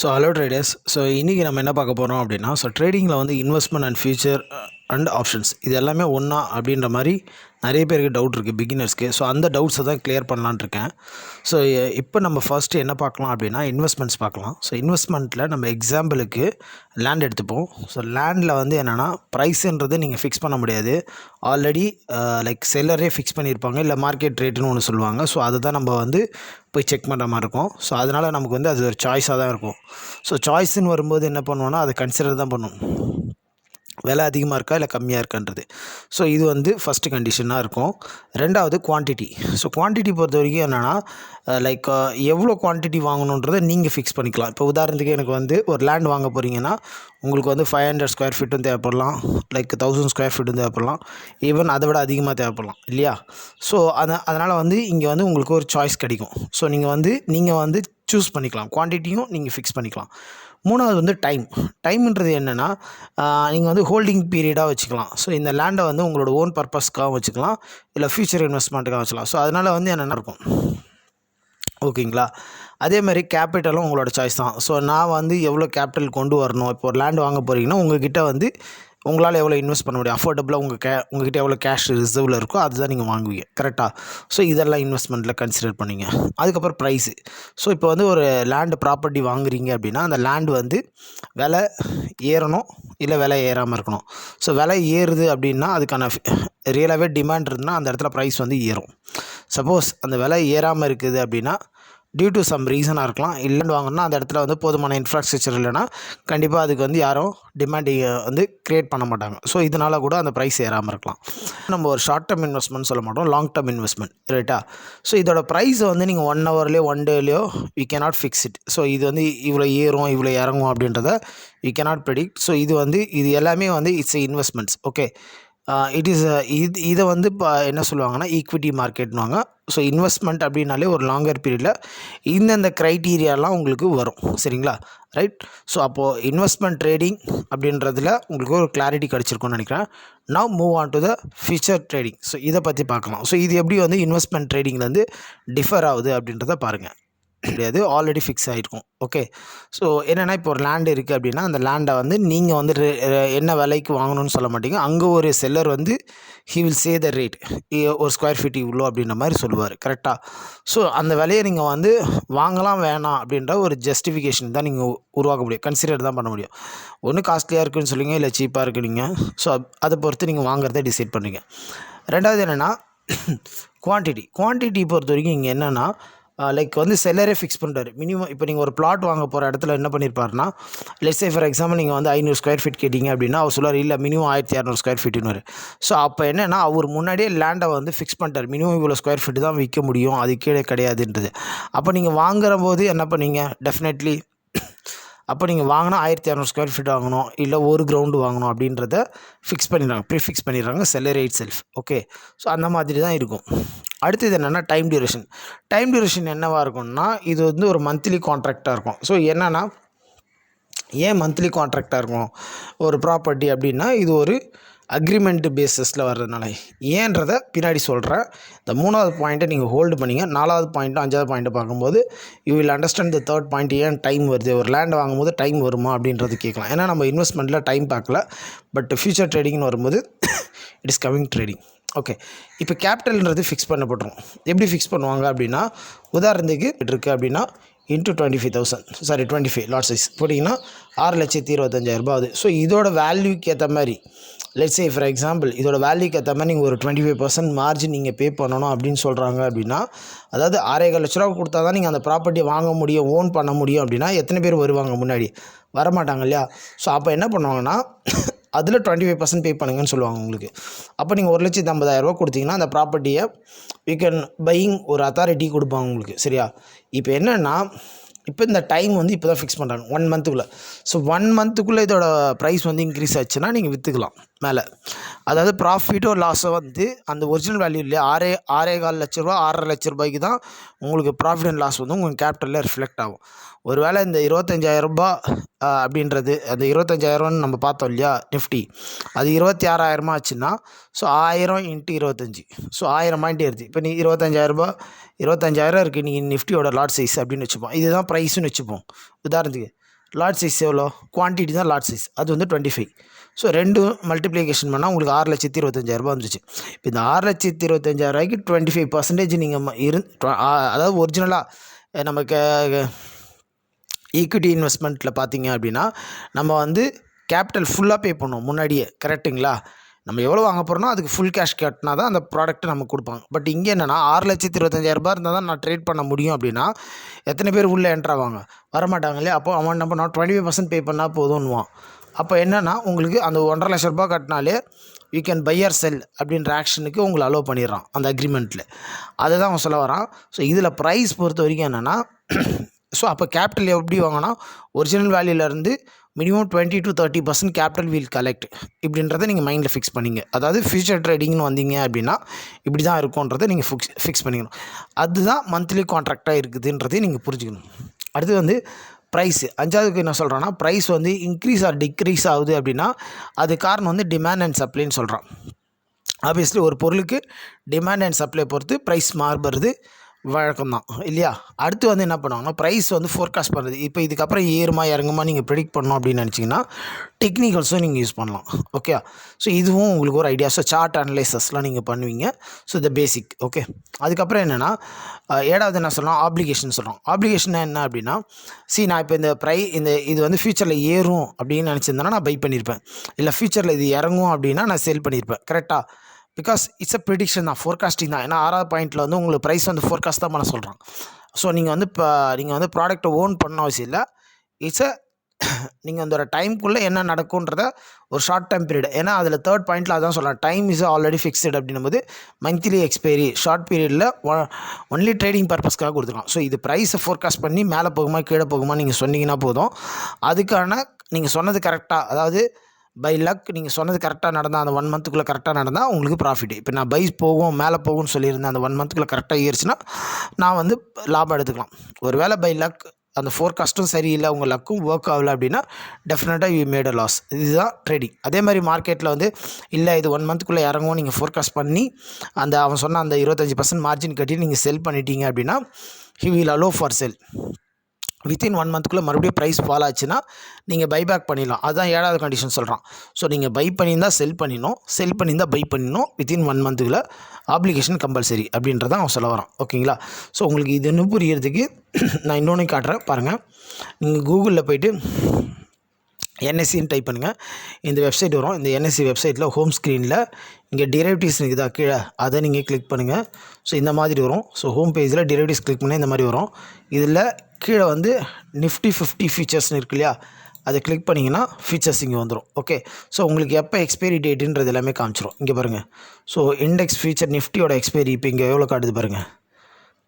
So hello traders. So இன்றைக்கி நம்ம என்ன பார்க்க போகிறோம் அப்படின்னா, ஸோ ட்ரேடிங்கில் வந்து investment and future and options இது எல்லாமே ஒன்றா அப்படின்ற மாதிரி நிறைய பேருக்கு டவுட் இருக்குது, பிகினர்ஸ்க்கு. ஸோ அந்த டவுட்ஸை தான் கிளியர் பண்ணலான்னு இருக்கேன். ஸோ இப்போ நம்ம ஃபஸ்ட்டு என்ன பார்க்கலாம் அப்படின்னா, இன்வெஸ்ட்மெண்ட்ஸ் பார்க்கலாம். ஸோ இன்வெஸ்ட்மெண்ட்டில் நம்ம எக்ஸாம்பிளுக்கு லேண்ட் எடுத்துப்போம். ஸோ லேண்டில் வந்து என்னென்னா ப்ரைஸுன்றது நீங்கள் ஃபிக்ஸ் பண்ண முடியாது. ஆல்ரெடி லைக் செல்லரே ஃபிக்ஸ் பண்ணியிருப்பாங்க, இல்லை மார்க்கெட் ரேட்டுன்னு ஒன்று சொல்லுவாங்க. ஸோ அதை தான் நம்ம வந்து போய் செக் பண்ணுற மாதிரி இருக்கும். ஸோ அதனால் நமக்கு வந்து அது ஒரு சாய்ஸாக தான் இருக்கும். ஸோ சாய்ஸ்ன்னு வரும்போது என்ன பண்ணுவோன்னா, அதை கன்சிடர் தான் பண்ணுவோம், விலை அதிகமாக இருக்கா இல்லை கம்மியாக இருக்கான்றது. ஸோ இது வந்து ஃபஸ்ட்டு கண்டிஷனாக இருக்கும். ரெண்டாவது குவான்டிட்டி. ஸோ குவான்டிட்டி பொறுத்த வரைக்கும் என்னென்னா, லைக் எவ்வளோ குவான்டிட்டி வாங்கணுன்றதை நீங்கள் ஃபிக்ஸ் பண்ணிக்கலாம். இப்போ உதாரணத்துக்கு எனக்கு வந்து ஒரு லேண்ட் வாங்க போகிறீங்கன்னா, உங்களுக்கு வந்து 500 ஸ்கொயர் ஃபீட்டும் தேவைப்படலாம், லைக் 1000 ஸ்கொயர் ஃபீட்டும் தேவைப்படலாம், ஈவன் அதை விட அதிகமாக தேவைப்படலாம் இல்லையா? ஸோ அதனால் வந்து இங்கே வந்து உங்களுக்கு ஒரு சாய்ஸ் கிடைக்கும். ஸோ நீங்கள் வந்து சூஸ் பண்ணிக்கலாம், குவான்டிட்டியும் நீங்கள் ஃபிக்ஸ் பண்ணிக்கலாம். மூணாவது வந்து டைம்ன்றது என்னென்னா, நீங்கள் வந்து ஹோல்டிங் பீரியடாக வச்சுக்கலாம். ஸோ இந்த லேண்டை வந்து உங்களோட ஓன் பர்பஸ்க்காக வச்சுக்கலாம், இல்லை ஃபியூச்சர் இன்வெஸ்ட்மெண்ட்டுக்காக வச்சுக்கலாம். ஸோ அதனால் வந்து என்னென்ன இருக்கும், ஓகேங்களா? அதே மாதிரி கேபிட்டலும் உங்களோட சாய்ஸ் தான். ஸோ நான் வந்து எவ்வளோ கேபிட்டல் கொண்டு வரணும், இப்போ ஒரு லேண்ட் வாங்க போகிறீங்கன்னா உங்கள்கிட்ட வந்து உங்களால் எவ்வளோ இன்வெஸ்ட் பண்ண முடியும், அஃபோர்டபுளாக உங்கள்கிட்ட எவ்வளோ கேஷ் ரிசர்வில் இருக்கோ அதுதான் நீங்கள் வாங்குவீங்க, கரெக்டாக? ஸோ இதெல்லாம் இன்வெஸ்ட்மெண்ட்டில் கன்சிடர் பண்ணிங்க. அதுக்கப்புறம் ப்ரைஸு. ஸோ இப்போ வந்து ஒரு லேண்டு ப்ராப்பர்ட்டி வாங்குறீங்க அப்படின்னா, அந்த லேண்டு வந்து விலை ஏறணும் இல்லை விலை ஏறாமல் இருக்கணும். ஸோ விலை ஏறுது அப்படின்னா அதுக்கான ரியலாகவே டிமாண்ட் இருந்ததுன்னா அந்த இடத்துல ப்ரைஸ் வந்து ஏறும். சப்போஸ் அந்த விலை ஏறாமல் இருக்குது அப்படின்னா டியூ டு சம் ரீசனாக இருக்கலாம். இல்லைன்னு வாங்கினா அந்த இடத்துல வந்து போதுமான இன்ஃப்ராஸ்ட்ரக்சர் இல்லைன்னா கண்டிப்பாக அதுக்கு வந்து யாரும் டிமாண்ட் வந்து க்ரியேட் பண்ண மாட்டாங்க. ஸோ இதனால் கூட அந்த ப்ரைஸ் ஏறாமல் இருக்கலாம். நம்ம ஒரு ஷார்ட் டேர்ம் இன்வெஸ்ட்மெண்ட் சொல்ல மாட்டோம், லாங் டேர்ம் இன்வெஸ்ட்மெண்ட், ரைட்டா? ஸோ இதோட ப்ரைஸை வந்து நீங்கள் 1 ஹவர்லேயோ 1 டேலையோ we cannot fix it. So இது வந்து இவ்வளோ ஏறும் இவ்வளோ இறங்கும் அப்படின்றத வி கேனாட் ப்ரெடிக்ட். ஸோ இது எல்லாமே வந்து it's investments, okay? It is இதை வந்து இப்போ என்ன சொல்லுவாங்கன்னா ஈக்விட்டி மார்க்கெட்னுவாங்க. ஸோ இன்வெஸ்ட்மெண்ட் அப்படின்னாலே ஒரு லாங்கர் பீரியடில் இந்தந்த க்ரைட்டீரியாலாம் உங்களுக்கு வரும், சரிங்களா? ரைட். ஸோ அப்போது இன்வெஸ்ட்மெண்ட் ட்ரேடிங் அப்படின்றதுல உங்களுக்கு ஒரு கிளாரிட்டி கிடச்சிருக்கும்னு நினைக்கிறேன். Now move on to the future trading. So இதை பற்றி பார்க்கலாம். ஸோ இது எப்படி வந்து இன்வெஸ்ட்மெண்ட் ட்ரேடிங்லேருந்து டிஃபர் ஆகுது அப்படின்றத பாருங்கள். கிடையாது, ஆல்ரெடி ஃபிக்ஸ் ஆகிருக்கும், ஓகே? ஸோ என்னென்னா, இப்போ ஒரு லேண்டு இருக்குது அப்படின்னா அந்த லேண்டை வந்து நீங்கள் வந்து என்ன விலைக்கு வாங்கணும்னு சொல்ல மாட்டீங்க. அங்கே ஒரு செல்லர் வந்து he will say the rate, ஒரு ஸ்கொயர் ஃபீட் இவ்வளோ அப்படின்ற மாதிரி சொல்லுவார், கரெக்டாக? ஸோ அந்த விலையை நீங்கள் வந்து வாங்கலாம் வேணாம் அப்படின்ற ஒரு ஜஸ்டிஃபிகேஷன் தான் நீங்கள் உருவாக்க முடியும், கன்சிடர் தான் பண்ண முடியும். ஒன்று காஸ்ட்லியாக இருக்குதுன்னு சொல்லுங்கள், இல்லை சீப்பாக இருக்குதுங்க. ஸோ அதை பொறுத்து நீங்கள் வாங்குறத டிசைட் பண்ணுறீங்க. ரெண்டாவது என்னென்னா குவான்டிட்டி பொறுத்த வரைக்கும் இங்கே என்னென்னா, லைக் வந்து செல்லரே ஃபிக்ஸ் பண்ணுறாரு மினிமம். இப்போ நீங்கள் ஒரு பிளாட் வாங்க போகிற இடத்துல என்ன பண்ணியிருப்பாருன்னா, லெட்ஸ் சே ஃபார் எக்ஸாம்பிள் நீங்கள் வந்து 500 ஸ்கொயர் ஃபீட் கேட்டிங்க அப்படின்னா அவர் சொல்லுவார் இல்லை மினிமம் 1200 ஸ்கொயர் ஃபீட்டுன்னு. ஸோ அப்போ என்னென்னா, அவர் முன்னாடியே லேண்டை வந்து ஃபிக்ஸ் பண்ணிட்டார், மினிமம் இவ்வளோ ஸ்கொயர் ஃபீட்டு தான் விற்க முடியும், அது கீழே கிடையாதுன்றது. அப்போ நீங்கள் வாங்குற போது என்ன பண்ணீங்க, டெஃபினெட்லி அப்போ நீங்கள் வாங்கினா 1200 ஸ்கொயர் ஃபீட் வாங்கணும், இல்லை ஒரு கிரவுண்டு வாங்கணும் அப்படின்றத ஃபிக்ஸ் பண்ணிடுறாங்க, ப்ரீஃபிக்ஸ் பண்ணிடுறாங்க seller it self, okay? So அந்த மாதிரி தான் இருக்கும். அடுத்தது என்னென்னா டைம் டியூரேஷன் என்னவாக இருக்கும்னா, இது வந்து ஒரு மந்த்லி கான்ட்ராக்டாக இருக்கும். ஸோ என்னென்னா, ஏன் மந்த்லி கான்ட்ராக்டாக இருக்கும் ஒரு ப்ராப்பர்ட்டி அப்படின்னா, இது ஒரு அக்ரிமெண்ட் பேஸஸில் வர்றதுனால. ஏன்றதை பின்னாடி சொல்கிறேன். இந்த 3வது பாயிண்ட்டை நீங்கள் ஹோல்டு பண்ணிங்க. 4வது பாயிண்ட்டும் 5வது பாயிண்ட்டை பார்க்கும்போது you will understand the 3rd point. ஏன் டைம் வருது, ஒரு லேண்ட் வாங்கும்போது டைம் வருமா அப்படின்றது கேட்கலாம். ஏன்னா நம்ம இன்வெஸ்ட்மெண்ட்டில் டைம் பார்க்கல, பட் ஃபியூச்சர் ட்ரேடிங்னு வரும்போது it is coming trading, okay? இப்போ கேபிட்டல்ன்றது ஃபிக்ஸ் பண்ணப்பட்டுரும். எப்படி ஃபிக்ஸ் பண்ணுவாங்க அப்படின்னா, உதாரணத்துக்கு இருக்குது அப்படின்னா இன்ட்டு 25 லாட் சைஸ் போட்டிங்கன்னா 6,25,000 ஆகுது. ஸோ இதோட வேல்யூக்கு ஏற்ற மாதிரி, லெட்ஸ் சே ஃபார் எக்ஸாம்பிள் இதோட வேல்யூக்கு ஏற்ற மாதிரி நீங்கள் ஒரு 25% மார்ஜின் நீங்கள் பே பண்ணணும் அப்படின்னு சொல்கிறாங்க அப்படின்னா, அதாவது 6,15 லட்ச ரூபா கொடுத்தா தான் நீங்கள் அந்த ப்ராப்பர்ட்டியை வாங்க முடியும், ஓன் பண்ண முடியும் அப்படின்னா எத்தனை பேர் வருவாங்க, முன்னாடி வரமாட்டாங்க இல்லையா? ஸோ அப்போ என்ன பண்ணுவாங்கன்னா, அதில் 25% பே பண்ணுங்கன்னு சொல்லுவாங்க உங்களுக்கு. அப்போ நீங்கள் 1,50,000 கொடுத்தீங்கன்னா அந்த ப்ராப்பர்ட்டியை யூ கேன் பையிங் ஒரு அத்தாரிட்டி கொடுப்பாங்க உங்களுக்கு, சரியா? இப்போ என்னென்னா, இப்போ இந்த டைம் வந்து இப்போ தான் ஃபிக்ஸ் பண்ணுறாங்க 1 மந்த்துக்குள்ளே. ஸோ 1 மந்த்துக்குள்ளே இதோட ப்ரைஸ் வந்து இன்க்ரீஸ் ஆச்சுன்னா நீங்கள் விற்றுக்கலாம் மேலே. அதாவது ப்ராஃபிட்டோ லாஸோ வந்து அந்த ஒரிஜினல் வேல்யூ இல்லையா, 6.25 லட்ச ரூபா 6.5 லட்ச ரூபாய்க்கு தான் உங்களுக்கு ப்ராஃபிட் அண்ட் லாஸ் வந்து உங்கள் கேபிட்டலில் ரிஃப்ளெக்ட் ஆகும். ஒருவேளை இந்த 25,000 ரூபாய் அப்படின்றது அந்த 25,000 நம்ம பார்த்தோம் இல்லையா நிஃப்டி, அது 26,000 ஆச்சுன்னா ஸோ 1000 × 25 ஸோ 1000 பாயிண்ட் ஏறுது. இப்போ நீ 25,000 இருக்குது நீங்கள் நிஃப்டியோட லாட் சைஸ் அப்படின்னு வச்சுப்போம். இதுதான் ப்ரைஸ்னு வச்சுப்போம். உதாரணத்துக்கு லாட் சைஸ் எவ்வளோ, குவான்டிட்டி தான் லாட் சைஸ், அது வந்து 25. ஸோ 2 மல்டிப்ளிகேஷன் பண்ணால் உங்களுக்கு 6,25,000 வந்துருச்சு. இப்போ இந்த 6,25,000 25% நீங்கள் அதாவது ஒரிஜினலாக நமக்கு ஈக்விட்டி இன்வெஸ்ட்மெண்ட்டில் பார்த்தீங்க அப்படின்னா நம்ம வந்து கேபிட்டல் ஃபுல்லாக பே பண்ணுவோம் முன்னாடியே, கரெக்டுங்களா? நம்ம எவ்வளோ வாங்க போகிறோம்னா அதுக்கு ஃபுல் கேஷ் கட்டினா தான் அந்த ப்ராடக்ட் நமக்கு கொடுப்பாங்க. பட் இங்கே என்னென்னா 6,25,000 இருந்தால் தான் நான் ட்ரேட் பண்ண முடியும் அப்படின்னா எத்தனை பேர் உள்ளே என்ட்ராவாங்க? வரமாட்டாங்க இல்லையா? அப்போ அவன் நம்ம நான் 25% பே பண்ணால் போதும்னுவான். அப்போ என்னென்னா உங்களுக்கு அந்த 1,50,000 ரூபா கட்டினாலே யூ கேன் பை ஆர் செல் அப்படின்ற ஆக்ஷனுக்கு உங்களை அலோவ் பண்ணிடுறான் அந்த அக்ரிமெண்ட்டில். அதை தான் அவன் சொல்ல வரான். ஸோ இதில் ப்ரைஸ் பொறுத்த வரைக்கும் என்னென்னா ஸோ அப்போ கேபிட்டல் எப்படி வாங்கினா ஒரிஜினல் வேல்யூலேருந்து minimum 20 to 30% capital will collect இப்படின்றத நீங்கள் மைண்டில் ஃபிக்ஸ் பண்ணிங்க. அதாவது ஃபியூச்சர் ட்ரேடிங்னு வந்தீங்க அப்படின்னா இப்படி தான் இருக்கும்ன்றதை நீங்கள் ஃபிக்ஸ் பண்ணிக்கணும். அதுதான் மந்த்லி கான்ட்ராக்டாக இருக்குதுன்றதையும் நீங்கள் புரிஞ்சுக்கணும். அடுத்து வந்து ப்ரைஸு 5வதுக்கு என்ன சொல்கிறேன்னா, ப்ரைஸ் வந்து இன்க்ரீஸ் ஆர் டிக்ரீஸ் ஆகுது அப்படின்னா அது காரணம் வந்து டிமாண்ட் அண்ட் சப்ளைன்னு சொல்கிறான். ஆப்வியஸ்லி ஒரு பொருளுக்கு டிமாண்ட் அண்ட் சப்ளை பொறுத்து ப்ரைஸ் மாறுபடுறது வழக்கம் தான் இல்லையா? அடுத்து வந்து என்ன பண்ணுவாங்கன்னா ப்ரைஸ் வந்து ஃபோர்காஸ்ட் பண்ணுறது. இப்போ இதுக்கப்புறம் ஏறுமா இறங்குமா நீங்கள் ப்ரெடிக்ட் பண்ணணும் அப்படின்னு நினச்சிங்கன்னா டெக்னிக்கல்ஸும் நீங்கள் யூஸ் பண்ணலாம். ஓகே, ஸோ இதுவும் உங்களுக்கு ஒரு ஐடியா. ஸோ சார்ட் அனலைசஸ்லாம் நீங்கள் பண்ணுவீங்க. ஸோ இந்த பேசிக். ஓகே, அதுக்கப்புறம் என்னென்னா 7வது என்ன சொல்லலாம், ஆப்ளிகேஷன் சொல்கிறோம். ஆப்ளிகேஷன் என்ன அப்படின்னா, நான் இப்போ இந்த இது வந்து ஃபியூச்சரில் ஏறும் அப்படின்னு நினச்சிருந்தேன்னா நான் பை பண்ணியிருப்பேன். இல்லை ஃபியூச்சரில் இது இறங்கும் அப்படின்னா நான் சேல் பண்ணியிருப்பேன். கரெக்டாக? பிகாஸ் இட்ஸ் அ ப்ரெடிக்ஷன் தான், ஃபோர்காஸ்டிங் தான். ஏன்னா 6வது பாயிண்ட்டில் வந்து உங்களுக்கு ப்ரைஸ் வந்து ஃபோர்காஸ்ட் தான் பண்ண சொல்கிறான். ஸோ நீங்கள் வந்து ப்ராடக்ட்டை ஓன் பண்ண அவசியம் இல்லை. இட்ஸ் நீங்கள் அந்த ஒரு டைமுக்குள்ளே என்ன நடக்கும்ன்றத ஒரு ஷார்ட் டைம் பீரியட். ஏன்னா அதில் 3rd பாயிண்ட்டில் அதான் சொல்லலாம், டைம் இஸ் ஆல்ரெடி ஃபிக்ஸ்டு அப்படின்னும்போது மந்த்லி எக்ஸ்பைரி ஷார்ட் பீரியடில் ஒன்லி ட்ரேடிங் பர்பஸ்க்காக கொடுத்துருக்கோம். ஸோ இது ப்ரைஸை ஃபோர்காஸ்ட் பண்ணி மேலே போகுமா கீழே போகுமா நீங்கள் சொன்னீங்கன்னா போதும். அதுக்கான நீங்கள் சொன்னது கரெக்டாக, அதாவது பை லக் நீங்கள் சொன்னது கரெக்டாக நடந்தால் அந்த 1 மந்த்துக்குள்ளே கரெக்டாக நடந்தால் உங்களுக்கு ப்ராஃபிட். இப்போ நான் பைஸ் போகும் மேலே போகும்னு சொல்லியிருந்தேன், அந்த 1 மந்த்துக்குள்ளே கரெக்டாக ஏறிச்சுன்னா நான் வந்து லாபம் எடுத்துக்கலாம். ஒரு வேளை பை லக் அந்த ஃபோர்காஸ்ட்டும் சரியில்லை, உங்கள் லக்கும் ஒர்க் ஆகலை அப்படின்னா டெஃபினட்டாக யூ மேட் அ லாஸ். இதுதான் ட்ரேடிங். அதே மாதிரி மார்க்கெட்டில் வந்து இல்லை இது 1 மந்த்துக்குள்ளே இறங்கும் நீங்கள் ஃபோர்காஸ்ட் பண்ணி அவன் சொன்ன அந்த 25% மார்ஜின் கட்டி நீங்கள் செல் பண்ணிட்டீங்க அப்படின்னா he will allow for sell. Within 1 மந்த்துக்குள்ளே மறுபடியும் ப்ரைஸ் ஃபால் ஆச்சுன்னா நீங்கள் பைபேக் பண்ணிடலாம். அதுதான் 7வது கண்டிஷன் சொல்கிறான். ஸோ நீங்கள் பை பண்ணியிருந்தால் செல் பண்ணிடணும், செல் பண்ணியிருந்தால் பை பண்ணிடணும். வித்தின் 1 மந்த்துக்குள்ளே ஆப்ளிகேஷன் கம்பல்சரி அப்படின்றத அவன் சொல்ல வரான். ஓகேங்களா? ஸோ உங்களுக்கு இது இன்னும் புரியறதுக்கு நான் இன்னொன்று காட்டுறேன் பாருங்கள். நீங்கள் கூகுளில் போய்ட்டு என்எஸ்சின்னு டைப் பண்ணுங்கள், இந்த வெப்சைட் வரும். இந்த என்எஸ்சி வெப்சைட்டில் ஹோம் ஸ்க்ரீனில் இங்கே டெரிவேட்டிவ்ஸ் இருக்குதா கீழே, அதை நீங்கள் கிளிக் பண்ணுங்கள். ஸோ இந்த மாதிரி வரும். ஸோ ஹோம் பேஜில் டெரிவேட்டிவ்ஸ் கிளிக் பண்ணால் இந்த மாதிரி வரும். இதில் கீழே வந்து நிஃப்டி 50 ஃபீச்சர்ஸ்னு இருக்கு இல்லையா, அதை கிளிக் பண்ணிங்கன்னா ஃபீச்சர்ஸ் இங்கே வந்துடும். ஓகே, ஸோ உங்களுக்கு எப்போ எக்ஸ்பைரி டேட்டுன்றது எல்லாமே காமிச்சிடும். இங்கே பாருங்கள். ஸோ இண்டெக்ஸ் ஃபீச்சர் நிஃப்டியோட எக்ஸ்பைரி இப்போ இங்கே எவ்வளோ காட்டுது பாருங்கள்,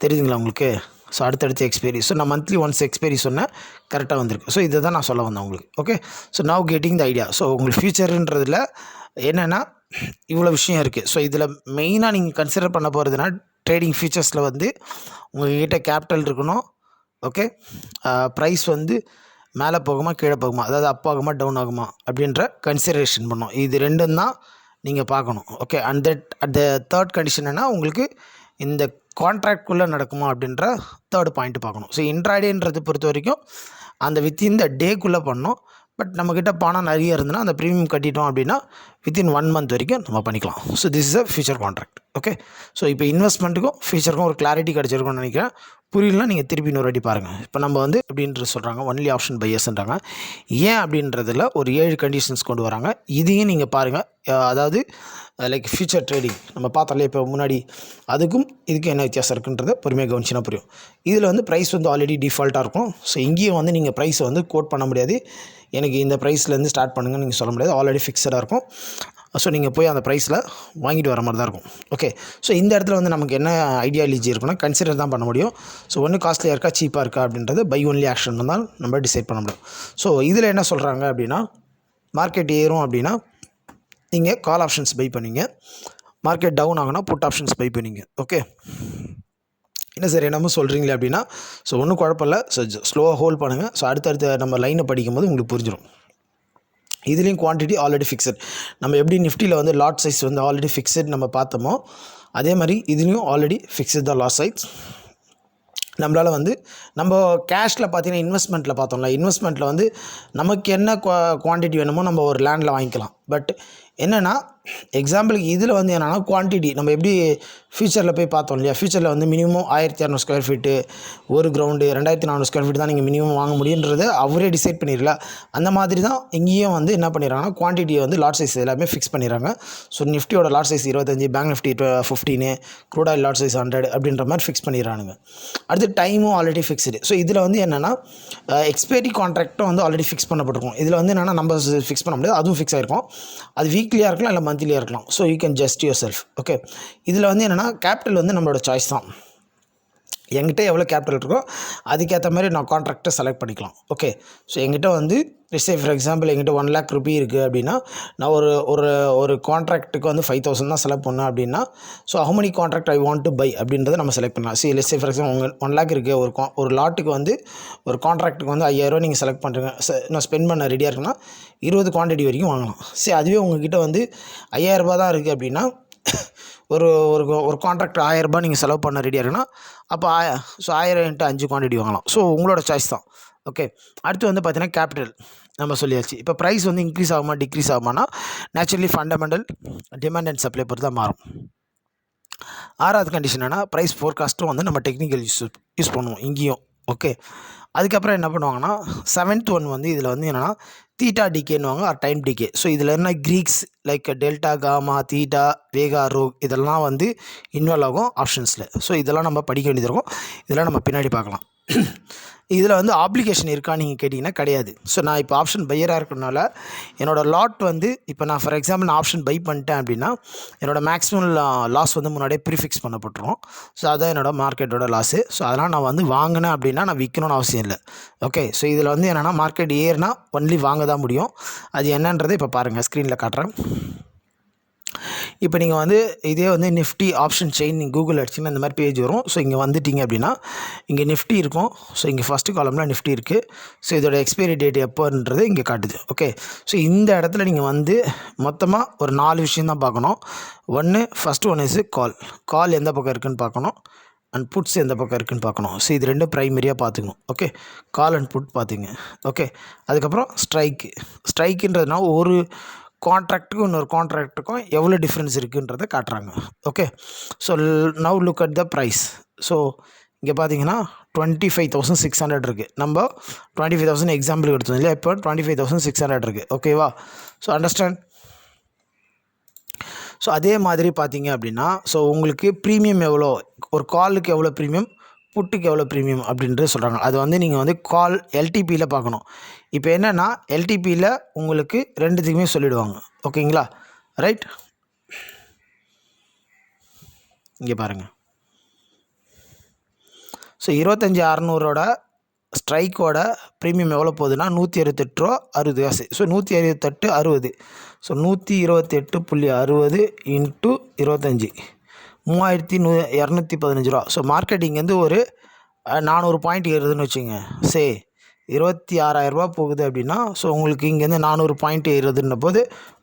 தெரியுதுங்களா உங்களுக்கு? ஸோ அடுத்தடுத்து எக்ஸ்பைரி. ஸோ நான் மந்த்லி ஒன்ஸ் எக்ஸ்பைரி சொன்னேன், கரெக்டாக வந்திருக்கு. ஸோ இதை தான் நான் சொல்ல வந்தேன் உங்களுக்கு. Okay, so now getting the idea. So உங்களுக்கு ஃபியூச்சருன்றதில் என்னென்னா இவ்வளோ விஷயம் இருக்குது. ஸோ இதில் மெயினாக நீங்கள் கன்சிடர் பண்ண போகிறதுனா ட்ரேடிங் ஃபியூச்சர்ஸில் வந்து உங்கள்கிட்ட கேபிட்டல் இருக்கணும். ஓகே, ப்ரைஸ் வந்து மேலே போகுமா கீழே போகுமா, அதாவது அப் ஆகுமா டவுன் ஆகுமா அப்படின்ற கன்சிடரேஷன் பண்ணணும். இது ரெண்டும் தான் நீங்கள் பார்க்கணும். Okay, and at the 3rd condition என்ன, உங்களுக்கு இந்த கான்ட்ராக்ட்குள்ளே நடக்குமா அப்படின்ற 3rd பாயிண்ட் பார்க்கணும். ஸோ இன்ட்ராடேன்றது பொறுத்த வரைக்கும் அந்த வித்தின் த டேக்குள்ளே பண்ணணும். பட் நம்மக்கிட்ட பணம் நிறைய இருந்ததுன்னா அந்த ப்ரீமியம் கட்டிட்டோம் அப்படின்னா வித்தின் 1 மந்த் வரைக்கும் நம்ம பண்ணிக்கலாம். So this is a future contract. Okay, so இப்போ இன்வெஸ்ட்மெண்ட்டுக்கும் ஃபியூச்சருக்கும் ஒரு கிளாரிட்டி கிடச்சிருக்கும்னு நினைக்கிறேன். புரியலனா நீங்கள் திருப்பி இன்னொரு வாட்டி பாருங்கள். இப்போ நம்ம வந்து அப்படின்றது சொல்கிறாங்க ஒன்லி ஆப்ஷன் பையர்ஸ்ன்றாங்க. ஏன் அப்படின்றதில் ஒரு 7 கண்டிஷன்ஸ் கொண்டு வராங்க. இதையும் நீங்கள் பாருங்கள். அதாவது லைக் ஃபியூச்சர் ட்ரேடிங் நம்ம பார்த்தோம்ல இப்போ முன்னாடி, அதுக்கும் இதுக்கும் என்ன வித்தியாசம் இருக்குன்றதை பொறுமையாக கவனிச்சினா புரியும். இதில் வந்து ப்ரைஸ் வந்து ஆல்ரெடி டிஃபால்ட்டாக இருக்கும். ஸோ இங்கேயும் வந்து நீங்கள் ப்ரைஸை வந்து கோட் பண்ண முடியாது. எனக்கு இந்த ப்ரைஸ்லேருந்து ஸ்டார்ட் பண்ணுங்கன்னு நீங்கள் சொல்ல முடியாது, ஆல்ரெடி ஃபிக்ஸடாக இருக்கும். ஸோ நீங்கள் போய் அந்த ப்ரைஸில் வாங்கிட்டு வர மாதிரி தான் இருக்கும். ஓகே, ஸோ இந்த இடத்துல வந்து நமக்கு என்ன ஐடியாலஜி இருக்குன்னா கன்சிடர் தான் பண்ண முடியும். ஸோ ஒன்று காஸ்ட்லியாக இருக்கா சீப்பாக இருக்கா அப்படின்றது பை ஒன்லி ஆக்ஷன் தான் நம்ம டிசைட் பண்ண முடியும். ஸோ இதில் என்ன சொல்கிறாங்க அப்படின்னா, மார்க்கெட் ஏறும் அப்படின்னா நீங்கள் கால் ஆப்ஷன்ஸ் பை பண்ணுவீங்க, மார்க்கெட் டவுன் ஆகுனா புட் ஆப்ஷன்ஸ் பை பண்ணுவீங்க. ஓகே, என்ன சார் என்னமோ சொல்கிறீங்களே அப்படின்னா, ஸோ ஒன்றும் குழப்பம் இல்லை. ஸோ ஸ்லோவாக ஹோல்ட் பண்ணுங்கள். ஸோ அடுத்தடுத்த நம்ம லைனை படிக்கும்போது உங்களுக்கு புரிஞ்சிடும். இதுலேயும் குவான்டிட்டி ஆல்ரெடி ஃபிக்ஸட். நம்ம எப்படி நிஃப்டியில் வந்து லாட் சைஸ் வந்து ஆல்ரெடி ஃபிக்ஸட் நம்ம பார்த்தோமோ, அதே மாதிரி இதுலேயும் ஆல்ரெடி ஃபிக்ஸட் தான் லாட் சைஸ். நம்மளால் வந்து நம்ம கேஷில் பார்த்தீங்கன்னா இன்வெஸ்ட்மெண்ட்டில் பார்த்தோம்ல, இன்வெஸ்ட்மெண்ட்டில் வந்து நமக்கு என்ன குவான்டிட்டி வேணுமோ நம்ம ஒரு லேண்டில் வாங்கிக்கலாம். பட் என்னென்னா எக்ஸாம்பிளுக்கு இதில் வந்து என்னென்னா குவான்டிட்டி நம்ம எப்படி ஃபியூச்சரில் போய் பார்த்தோம் இல்லையா, ஃபியூச்சரில் வந்து மினிமம் 1200 ஸ்கொயர் ஃபீட்டு ஒரு கிரவுண்டு 2400 ஸ்கொயர் ஃபீட் தான் நீங்கள் மினிமம் வாங்க முடியுன்றதை அவரே டிசைட் பண்ணிடல. அந்த மாதிரி தான் இங்கேயும் வந்து என்ன பண்ணிடுறாங்கன்னா குவான்டிட்டியை வந்து லாட் சைஸ் எல்லாமே ஃபிக்ஸ் பண்ணிடுறாங்க. ஸோ நிஃப்டியோட lot size 25, Bank Nifty 15, crude oil lot size 100 அப்படின்ற மாதிரி ஃபிக்ஸ் பண்ணிடுறானுங்க. அடுத்து டைமும் ஆல்ரெடி ஃபிக்ஸ்டு. ஸோ இதில் வந்து என்னென்னா எக்ஸ்பைரி கான்ட்ராக்டும் வந்து ஆல்ரெடி ஃபிக்ஸ் பண்ணப்பட்டிருக்கும். இதில் வந்து என்னென்னா நம்ம ஃபிக்ஸ் பண்ண முடியாது, அதுவும் ஃபிக்ஸ் ஆகிருக்கும். அது வீக்லியாக இருக்கலாம் இல்லை மந்த்லியாக இருக்கலாம். So you can just your self. Okay, இதில் வந்து என்னென்னா கேபிட்டல் வந்து நம்மளோட சாய்ஸ் தான். என்கிட்ட எவ்வளோ கேபிட்டல் இருக்கோ அதுக்கேற்ற மாதிரி நான் கான்ட்ராக்டை செலக்ட் பண்ணிக்கலாம். ஓகே, ஸோ என்கிட்ட வந்து சே ஃபார் எக்ஸாம்பிள் என்கிட்ட 1 lakh ரூபி இருக்குது அப்படின்னா நான் ஒரு கான்ட்ராக்ட்டுக்கு வந்து 5000 தான் செலக்ட் பண்ணேன் அப்படின்னா, so how many contract I want to buy அப்படின்றத நம்ம செலக்ட் பண்ணலாம். லெட்ஸ் சே ஃபார் எக்ஸாம்பிள் உங்கள் 1 lakh இருக்குது, ஒரு லாட்டுக்கு வந்து ஒரு கான்ட்ராக்ட்டுக்கு வந்து 5000 நீங்கள் செலக்ட் பண்ணுறீங்க. நான் ஸ்பெண்ட் பண்ண ரெடியாக இருக்குன்னா 20 குவான்டிட்டி வரைக்கும் வாங்கலாம். சரி, அதுவே உங்ககிட்ட வந்து 5000 தான் இருக்குது அப்படின்னா ஒரு ஒரு கான்ட்ராக்ட் 1000 நீங்கள் செலவு பண்ண ரெடியாக இருக்குன்னா அப்போ 1000 × 5 குவான்டிட்டி வாங்கலாம். ஸோ உங்களோட சாய்ஸ் தான். ஓகே, அடுத்து வந்து பார்த்தீங்கன்னா கேபிட்டல் நம்ம சொல்லியாச்சு. இப்போ ப்ரைஸ் வந்து இன்க்ரீஸ் ஆகுமா டிக்ரீஸ் ஆகுமானா naturally fundamental demand and supply பொறுத்து தான் மாறும். 6வது கண்டிஷன் என்னென்னா ப்ரைஸ் ஃபோர்காஸ்ட்டும் வந்து நம்ம டெக்னிக்கல் யூஸ் பண்ணுவோம் இங்கேயும். ஓகே, அதுக்கப்புறம் என்ன பண்ணுவாங்கன்னா 7th ஒன் வந்து இதில் வந்து என்னென்னா தீட்டா டிகேன்னுவாங்க, டைம் டிகே. ஸோ இதில் என்ன Greeks like delta, gamma, theta, vega, rho இதெல்லாம் வந்து இன்வால்வ் ஆகும் ஆப்ஷன்ஸில். ஸோ இதெல்லாம் நம்ம படிக்க வேண்டியது இருக்கும். இதெல்லாம் நம்ம பின்னாடி பார்க்கலாம். இதில் வந்து ஆப்ளிகேஷன் இருக்கான்னு நீங்கள் கேட்டிங்கன்னா கிடையாது. ஸோ நான் இப்போ ஆப்ஷன் பையராக இருக்கிறதுனால என்னோடய லாட் வந்து இப்போ நான் ஃபார் எக்ஸாம்பிள் நான் ஆப்ஷன் பை பண்ணிட்டேன் அப்படின்னா என்னோடய மேக்ஸிமம் லாஸ் வந்து முன்னாடியே ப்ரீஃபிக்ஸ் பண்ணப்பட்டுரும். ஸோ அதான் என்னோடய மார்க்கெட்டோட லாஸு. ஸோ அதெல்லாம் நான் வந்து வாங்கினேன் அப்படின்னா நான் விற்கணும்னு அவசியம் இல்லை. ஓகே, ஸோ இதில் வந்து என்னென்னா மார்க்கெட் ஏறுனா ஒன்லி வாங்க தான் முடியும். அது என்னன்றதை இப்போ பாருங்கள், ஸ்க்ரீனில் காட்டுறேன். இப்போ நீங்கள் வந்து இதே வந்து நிஃப்டி ஆப்ஷன் செயின் நீங்கள் கூகுள் அடிச்சிங்கன்னா இந்த மாதிரி பேஜ் வரும். ஸோ இங்கே வந்துட்டிங்க அப்படின்னா இங்கே நிஃப்டி இருக்கும். ஸோ இங்கே ஃபஸ்ட்டு காலமில் நிஃப்டி இருக்குது. ஸோ இதோட எக்ஸ்பைரி டேட் எப்போன்றது இங்கே காட்டுது. ஓகே, ஸோ இந்த இடத்துல நீங்கள் வந்து மொத்தமாக ஒரு 4 விஷயம் தான் பார்க்கணும். ஃபஸ்ட்டு ஒன் இஸ் கால் எந்த பக்கம் இருக்குதுன்னு பார்க்கணும், அண்ட் புட்ஸ் எந்த பக்கம் இருக்குதுன்னு பார்க்கணும். ஸோ இது 2 ப்ரைமரியாக பார்த்துக்கணும். ஓகே, கால் அண்ட் புட் பார்த்துங்க. ஓகே, அதுக்கப்புறம் ஸ்ட்ரைக்குன்றதுனா ஒரு கான்ட்ராக்ட்டுக்கும் இன்னொரு கான்ட்ராக்ட்டுக்கும் எவ்வளோ டிஃப்ரென்ஸ் இருக்குன்றதை காட்டுறாங்க. Okay, so now look at the price. So இங்கே பார்த்தீங்கன்னா 25,600 இருக்குது. நம்ம 25,000 எக்ஸாம்பிளுக்கு எடுத்தோம் இல்லையா, இப்போ 25,600 இருக்குது. ஓகேவா? So understand. ஸோ அதே மாதிரி பார்த்தீங்க அப்படின்னா ஸோ உங்களுக்கு ப்ரீமியம் எவ்வளோ, ஒரு காலுக்கு எவ்வளோ ப்ரீமியம், புட்டுக்கு எவ்வளோ ப்ரீமியம் அப்படின்றது சொல்கிறாங்க. அது வந்து நீங்கள் வந்து கால் எல்டிபியில் பார்க்கணும். இப்போ என்னென்னா எல்டிபியில் உங்களுக்கு 2த்துக்குமே சொல்லிவிடுவாங்க. ஓகேங்களா? ரைட், இங்கே பாருங்கள். ஸோ 25,600ஓட ஸ்ட்ரைக்கோட ப்ரீமியம் எவ்வளோ போகுதுன்னா 168 ரூபா 60 காசு. ஸோ 168 60. ஸோ 128.60 இன்ட்டு 25 3215 ரூபா. ஸோ மார்க்கெட்டிங் ஒரு 400 பாயிண்ட் ஏறுதுன்னு வச்சுங்க. 26,000 ரூபா போகுது அப்படின்னா ஸோ உங்களுக்கு இங்கேருந்து 400 பாயிண்ட் ஏறுதுன்ன போது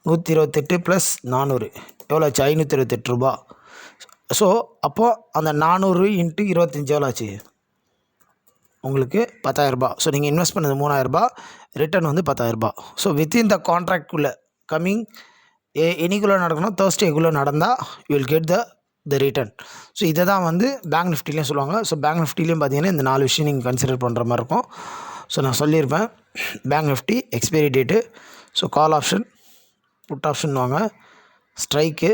128 + 400 எவ்வளோ ஆச்சு? 528 ரூபா. ஸோ அப்போது அந்த 400 × 25 எவ்வளோ ஆச்சு? உங்களுக்கு 10,000 ரூபா. ஸோ நீங்கள் இன்வெஸ்ட் பண்ணது 3,000 ரூபா, ரிட்டர்ன் வந்து 10,000 ரூபா. ஸோ வித்தின் த கான்ட்ராக்ட்குள்ளே கம்மிங் என்னைக்குள்ளே நடக்கணும், தேர்ஸ்டேக்குள்ளே நடந்தால் you will get the return. So இதை தான் வந்து பேங்க் நிஃப்டிலையும் சொல்லுவாங்க. ஸோ பேங்க் நிஃப்டிலையும் பார்த்தீங்கன்னா இந்த 4 விஷயம் நீங்கள் கன்சிடர் பண்ணுற மாதிரி இருக்கும். ஸோ நான் சொல்லியிருப்பேன் bank Nifty expiry date, so call option, put option வாங்க, ஸ்ட்ரைக்கு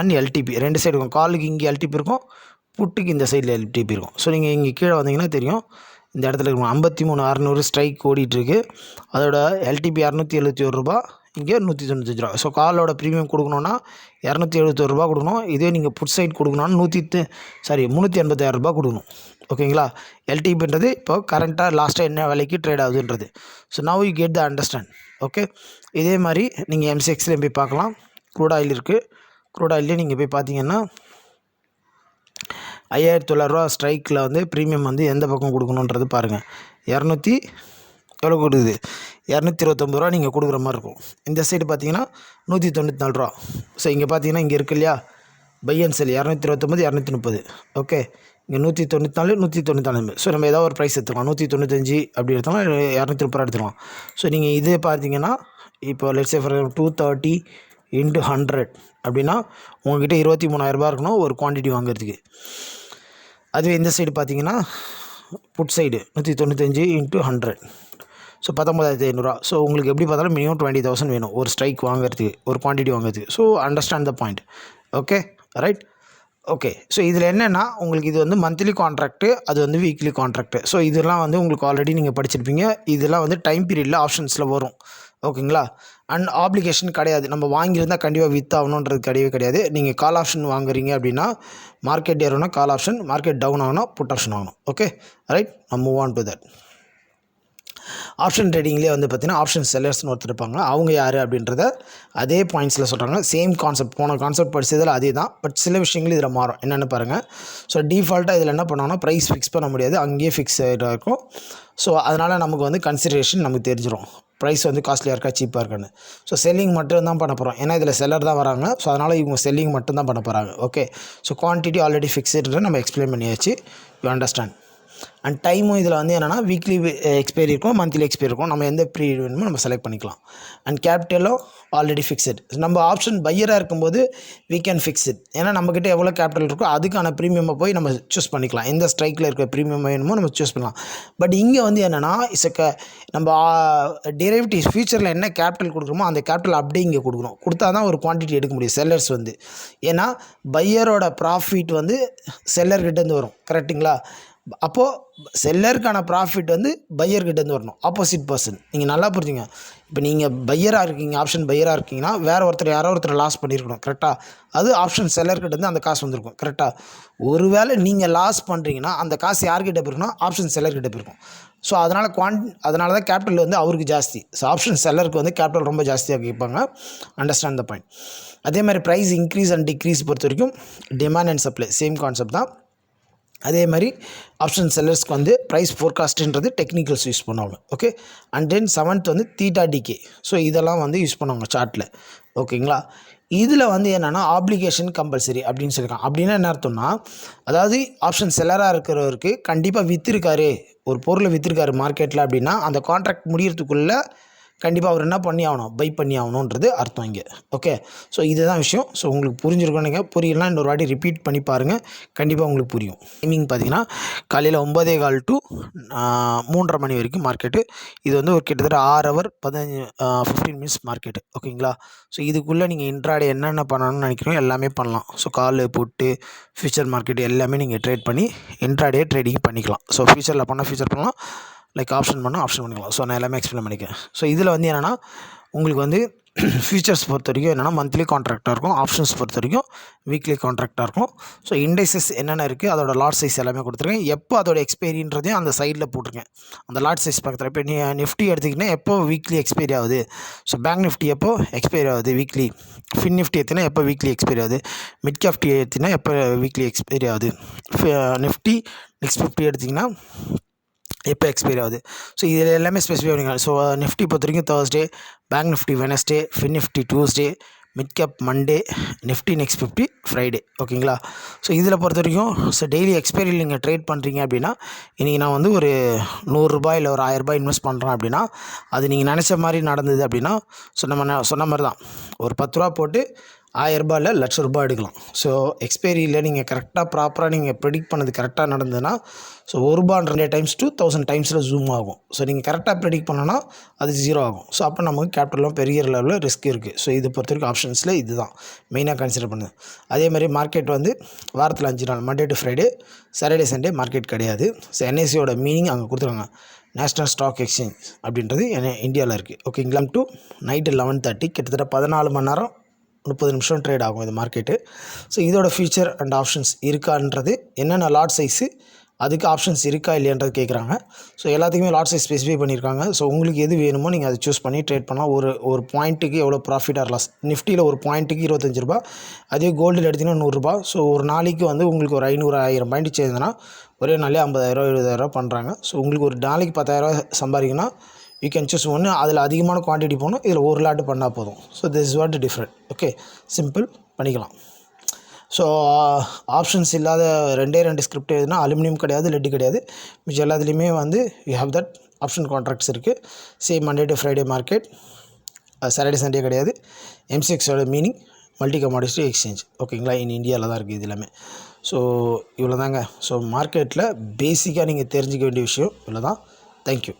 அண்ட் எல்டிபி 2 சைடு இருக்கும். காலுக்கு இங்கே எல்டிபி இருக்கும், புட்டுக்கு இந்த சைடில் எல்டிபி இருக்கும். ஸோ நீங்கள் இங்கே கீழே வந்தீங்கன்னா தெரியும் இந்த இடத்துல இருக்கும் 53,600 ஸ்ட்ரைக் ஓடிட்டுருக்கு. அதோட எல்டிபி 271 ரூபா, இங்கே 195 ரூபா. ஸோ காலோட ப்ரீமியம் கொடுக்கணுன்னா 271 ரூபா கொடுக்கணும். இதே நீங்கள் புட் சைட் கொடுக்கணும்னா 386 ரூபா கொடுக்கணும். ஓகேங்களா? எல்டிபின்றது இப்போ கரண்ட்டாக லாஸ்ட்டாக என்ன விலைக்கு ட்ரேட் ஆகுதுன்றது. So now you get the understand. Okay, இதே மாதிரி நீங்கள் எம்சிஎக்ஸ்லேயும் போய் பார்க்கலாம். க்ரூட் ஆயில் இருக்குது. க்ரூட் ஆயிலே நீங்கள் போய் பார்த்தீங்கன்னா $5,900 ஸ்ட்ரைக்கில் வந்து ப்ரீமியம் வந்து எந்த பக்கம் கொடுக்கணுன்றது பாருங்கள். எவ்வளோ கொடுக்குது? $229 நீங்கள் கொடுக்குற மாதிரி இருக்கும். இந்த சைடு பார்த்தீங்கன்னா $194. ஸோ இங்கே பார்த்தீங்கன்னா இங்கே இருக்கு இல்லையா, பை அண்ட் செல் 229, 230. ஓகே, இங்கே 194, 194. ஸோ நம்ம ஏதாவது ஒரு ப்ரைஸ் எடுத்துக்கலாம். 195 அப்படி எடுத்தோம்னா $230 எடுத்துக்கலாம். ஸோ நீங்கள் இதே பார்த்தீங்கன்னா இப்போ லெட்ஸ் சே ஃபார் 230 × 100 அப்படின்னா உங்கள்கிட்ட $23,000 இருக்கணும் ஒரு குவான்டிட்டி வாங்குறதுக்கு. அதுவே இந்த சைடு பார்த்தீங்கன்னா புட் சைடு 195 × 100, ஸோ $19,500. ஸோ உங்களுக்கு எப்படி பார்த்தாலும் மினிமம் 20,000 வேணும் ஒரு ஸ்ட்ரைக் வாங்குறதுக்கு, ஒரு குவான்டிட்டி வாங்குறதுக்கு. So understand the point. Okay, right. Okay, so இதில் என்னென்னா உங்களுக்கு இது வந்து மந்த்லி கான்ட்ராக்ட்டு, அது வந்து வீக்லி கான்ட்ராக்ட்டு. ஸோ இதெல்லாம் வந்து உங்களுக்கு ஆல்ரெடி நீங்கள் படிச்சிருப்பீங்க. இதெல்லாம் வந்து டைம் பீரியடில் ஆப்ஷன்ஸில் வரும். ஓகேங்களா. அண்ட் ஆப்ளிகேஷன் கிடையாது. நம்ம வாங்கியிருந்தால் கண்டிப்பாக வித்தாகணுன்றது கிடையாது. நீங்கள் கால் ஆப்ஷன் வாங்குறீங்க அப்படின்னா மார்க்கெட் ஏறணும்னா கால் ஆப்ஷன், மார்க்கெட் டவுன் ஆகணும் புட் ஆப்ஷன் வாங்கணும். Okay, right. நான் move on to that. Option ட்ரேடிங்லேயே வந்து பார்த்திங்கன்னா ஆப்ஷன் செல்லர்ஸ்னு ஒருத்தர் இருப்பாங்க. அவங்க யார் அப்படின்றத அதே பாயிண்ட்ஸில் சொல்கிறாங்க. சேம் கான்செப்ட், போன கான்செப்ட் படித்ததில் அதே தான். பட் சில விஷயங்கள் இதில் மாறும். என்னென்னு பாருங்கள். ஸோ டிஃபால்ட்டாக இதில் என்ன பண்ணாங்கன்னா ப்ரைஸ் ஃபிக்ஸ் பண்ண முடியாது, அங்கேயே ஃபிக்ஸ் ஆகிட்டு இருக்கும். ஸோ அதனால் நமக்கு வந்து கன்சிடரேஷன் நமக்கு தெரிஞ்சிடும், ப்ரைஸ் வந்து காஸ்ட்லியாக இருக்கா சீப்பாக இருக்கான்னு. ஸோ செல்லிங் மட்டும் தான் பண்ண போகிறோம். ஏன்னா இதில் செல்லர் தான் வராங்க. ஸோ அதனால் இவங்க செல்லிங் மட்டும் தான் பண்ண போகிறாங்க. Okay, so quantity already fixed நம்ம எக்ஸ்பிளைன் பண்ணியாச்சு. You understand. அண்ட் டைமும் இதில் வந்து என்னென்னா வீக்லி எக்ஸ்பைரி இருக்கும், மந்த்லி எக்ஸ்பைரி இருக்கும். நம்ம எந்த பீரியட் வேணுமோ நம்ம செலக்ட் பண்ணிக்கலாம். அண்ட் கேபிட்டலும் ஆல்ரெடி ஃபிக்ஸட். நம்ம ஆப்ஷன் பையராக இருக்கும்போது we can fix it. ஏன்னா நம்மக்கிட்ட எவ்வளோ கேபிட்டல் இருக்கோ அதுக்கான ப்ரீமியமை போய் நம்ம சூஸ் பண்ணிக்கலாம். எந்த ஸ்ட்ரைக்கில் இருக்க ப்ரீமியம் வேணுமோ நம்ம சூஸ் பண்ணலாம். பட் இங்கே வந்து என்னென்னா நம்ம டெரிவேட்டிவ் ஃபியூச்சரில் என்ன கேபிட்டல் கொடுக்குறோமோ அந்த கேபிட்டல் அப்படியே இங்கே கொடுக்கணும். கொடுத்தா தான் ஒரு குவான்டிட்டி எடுக்க முடியும் செல்லர்ஸ் வந்து. ஏன்னா பையரோட ப்ராஃபிட் வந்து செல்லர்கிட்டேருந்து வரும். கரெக்டுங்களா. அப்போது செல்லருக்கான ப்ராஃபிட் வந்து பையர்கிட்டேருந்து வரணும், ஆப்போசிட் பர்சன். நீங்கள் நல்லா புரிஞ்சுங்க. இப்போ நீங்கள் பையராக இருக்கீங்க, ஆப்ஷன் பையராக இருக்கீங்கன்னா வேறு ஒருத்தர் யாரோ ஒருத்தர் லாஸ் பண்ணியிருக்கணும். கரெக்டாக. அது ஆப்ஷன் செல்லர்கிட்டேருந்து அந்த காசு வந்திருக்கும். கரெக்டாக. ஒருவேளை நீங்கள் லாஸ் பண்ணுறீங்கன்னா அந்த காசு யார்கிட்ட போயிருக்கணும்? ஆப்ஷன் செல்லர்கிட்ட போயிருக்கும். ஸோ அதனால தான் கேபிட்டல் வந்து அவருக்கு ஜாஸ்தி. ஸோ ஆப்ஷன் செல்லருக்கு வந்து கேபிட்டல் ரொம்ப ஜாஸ்தியாக கேட்பாங்க. Understand the point. அதே மாதிரி ப்ரைஸ் இன்க்ரீஸ் அண்ட் டிக்ரீஸ் பொறுத்த வரைக்கும் demand and supply same concept தான். அதே மாதிரி ஆப்ஷன் செல்லர்ஸ்க்கு வந்து ப்ரைஸ் ஃபோர்காஸ்ட்ன்றது டெக்னிக்கல்ஸ் யூஸ் பண்ணுவாங்க. ஓகே. அண்ட் தென் 7th வந்து தீட்டா டிகே. ஸோ இதெல்லாம் வந்து யூஸ் பண்ணுவாங்க சார்ட்டில். ஓகேங்களா. இதில் வந்து என்னென்னா ஆப்ளிகேஷன் கம்பல்சரி அப்படின்னு சொல்லியிருக்காங்க. அப்படின்னா என்ன அர்த்தம்னா, அதாவது ஆப்ஷன் செல்லராக இருக்கிறவருக்கு கண்டிப்பாக விற்றுருக்காரு, ஒரு பொருளை விற்றுருக்காரு மார்க்கெட்டில் அப்படின்னா அந்த கான்ட்ராக்ட் முடியறதுக்குள்ளே கண்டிப்பாக அவர் என்ன பண்ணி ஆகணும்? பை பண்ணி ஆகணுன்றது அர்த்தம் இங்கே. ஓகே. ஸோ இதுதான் விஷயம். ஸோ உங்களுக்கு புரிஞ்சிருக்கணும். நீங்கள் புரியலாம் இன்னொரு வாட்டி ரிப்பீட் பண்ணி பாருங்கள், கண்டிப்பாக உங்களுக்கு புரியும். டைமிங் பார்த்தீங்கன்னா காலையில் 9:15 to 3:30 மணி வரைக்கும் மார்க்கெட்டு. இது வந்து ஒரு கிட்டத்தட்ட 6 hour 15 minutes மார்க்கெட்டு. ஓகேங்களா. ஸோ இதுக்குள்ளே நீங்கள் இன்ட்ராடே என்னென்ன பண்ணணும்னு நினைக்கிறோம் எல்லாமே பண்ணலாம். ஸோ கால் புட்டு ஃபியூச்சர் மார்க்கெட் எல்லாமே நீங்கள் ட்ரேட் பண்ணி இன்ட்ராடே ட்ரேடிங் பண்ணிக்கலாம். ஸோ ஃபியூச்சரில் பண்ணால் ஃபியூச்சர் பண்ணலாம், லைக் ஆப்ஷன் பண்ணால் ஆப்ஷன் பண்ணிக்கலாம். ஸோ நான் எல்லாமே எக்ஸ்பிளைன் பண்ணிக்கிறேன். ஸோ இதில் வந்து என்னென்னா உங்களுக்கு வந்து ஃபியூச்சர்ஸ் பொறுத்த வரைக்கும் என்னென்னா மந்த்லி கான்ட்ராக்டாக இருக்கும், ஆப்ஷன்ஸ் பொறுத்த வரைக்கும் வீக்லி கான்ட்ராக்டாக இருக்கும். ஸோ இண்டைசஸ் என்னென்ன இருக்குது, அதோட லாட் சைஸ் எல்லாமே கொடுத்துருக்கேன். எப்போ அதோட எக்ஸ்பைரின்றதையும் அந்த சைடில் போட்டிருக்கேன், அந்த லாட் சைஸ் பக்கத்தில். இப்போ நீ நிஃப்டி எடுத்திங்கன்னா எப்போ வீக்லி எக்ஸ்பைரி ஆகுது, ஸோ பேங்க் நிஃப்டி எப்போ எக்ஸ்பைரி ஆகுது வீக்லி, ஃபின் நிஃப்டி எடுத்தினா எப்போ வீக்லி எக்ஸ்பைரி ஆகுது, மிட் கேஃப்டி எடுத்தினா எப்போ வீக்லி எக்ஸ்பைரி ஆகுது, நிஃப்டி நெக்ஸ்ட் 50 எடுத்திங்கன்னா எப்போ எக்ஸ்பைரி ஆகுது. ஸோ இதில் எல்லாமே ஸ்பெசிஃபை பண்ணிக்கலாம். ஸோ நிஃப்டி பொறுத்த வரைக்கும் Thursday, bank Nifty Wednesday, fin Nifty Tuesday, mid cap Monday, Nifty next 50 Friday. ஓகேங்களா. ஸோ இதில் பொறுத்த வரைக்கும் ஸோ டெய்லி எக்ஸ்பைரியில் நீங்கள் ட்ரேட் பண்ணுறீங்க அப்படின்னா, இன்றைக்கி நான் வந்து ஒரு $100 இல்லை ஒரு $1000 இன்வெஸ்ட் பண்ணுறேன் அப்படின்னா, அது நீங்கள் நினச்ச மாதிரி நடந்தது அப்படின்னா, ஸோ நம்ம சொன்ன மாதிரி தான் ஒரு $10 போட்டு $1000 இல்லை ₹1,00,000 எடுக்கலாம். ஸோ எக்ஸ்பைரியில் நீங்கள் கரெக்டாக ப்ராப்பராக நீங்கள் ப்ரெடிக்ட் பண்ணது கரெக்டாக நடந்ததுன்னா, ஸோ $1 டைம்ஸ் 1000 டைம்ஸில் ஜூம் ஆகும். ஸோ நீங்கள் கரெக்டாக ப்ரெடிக்ட் பண்ணோன்னா அது 0 ஆகும். ஸோ அப்போ நமக்கு கேபிட்டலும் பெரிய லெவலில் ரிஸ்க் இருக்குது. ஸோ இது பொறுத்த வரைக்கும் ஆப்ஷன்ஸில் இது தான் மெயினாக கன்சிடர் பண்ணுது. அதே மாதிரி மார்க்கெட் வந்து வாரத்தில் 5 நாள், Monday to Friday, Saturday Sunday market கிடையாது. ஸோ என்ஐசியோட மீனிங் அங்கே கொடுத்துருக்காங்க, நேஷ்னல் ஸ்டாக் எக்ஸ்சேஞ்ச் அப்படின்றது இந்தியாவில் இருக்குது. ஓகேங்களா. டு நைட்டு 11:30 கிட்டத்தட்ட 14 மணி நேரம் 30 நிமிஷம் ட்ரேட் ஆகும் இது மார்க்கெட்டு. ஸோ இதோட ஃபியூச்சர் அண்ட் ஆப்ஷன்ஸ் இருக்கான்றது, என்னென்ன லாட் சைஸு, அதுக்கு ஆப்ஷன்ஸ் இருக்கா இல்லையன்றது கேட்குறாங்க. ஸோ எல்லாத்துக்குமே லாட் சைஸ் ஸ்பெசிஃபை பண்ணியிருக்காங்க. ஸோ உங்களுக்கு எது வேணுமோ நீங்கள் அதை சூஸ் பண்ணி ட்ரேட் பண்ணலாம். ஒரு பாயிண்ட்டுக்கு எவ்வளோ ப்ராஃபிட் ஆர் லாஸ். நிஃப்டியில் ஒரு பாயிண்ட்டுக்கு ₹25, அதே கோல்டில் எடுத்திங்கன்னா ₹100. ஸோ ஒரு நாளைக்கு வந்து உங்களுக்கு ஒரு 500 1000 பாயிண்ட் சேர்ந்ததுன்னா ஒரே நாளே ₹50,000 ₹70,000 பண்ணுறாங்க. ஸோ உங்களுக்கு ஒரு நாளைக்கு ₹10,000 சம்பாதிங்கன்னா யூ கேன் சூஸ் ஒன்று. அதில் அதிகமான குவான்டிட்டி போகணும், இதில் ஒரு லாட்டு பண்ணால் போதும். So this is what different. Okay, simple பண்ணிக்கலாம். ஸோ ஆப்ஷன்ஸ் இல்லாத 2 ஸ்கிரிப்ட் எதுனா அலுமினியம் கிடையாது, லெட்டு கிடையாது. மிச்சம் எல்லாத்துலேயுமே வந்து you have that option contracts இருக்குது. Same Monday to Friday market, Saturday Sunday கிடையாது. MCXோட மீனிங் மல்டி கமாடிட்டி எக்ஸ்சேஞ்ச். ஓகேங்களா, இந்தியாவில் தான் இருக்குது இது எல்லாமே. ஸோ இவ்வளோ தாங்க. ஸோ மார்க்கெட்டில் பேசிக்காக நீங்கள் தெரிஞ்சிக்க வேண்டிய விஷயம் இவ்வளோ தான். தேங்க்யூ.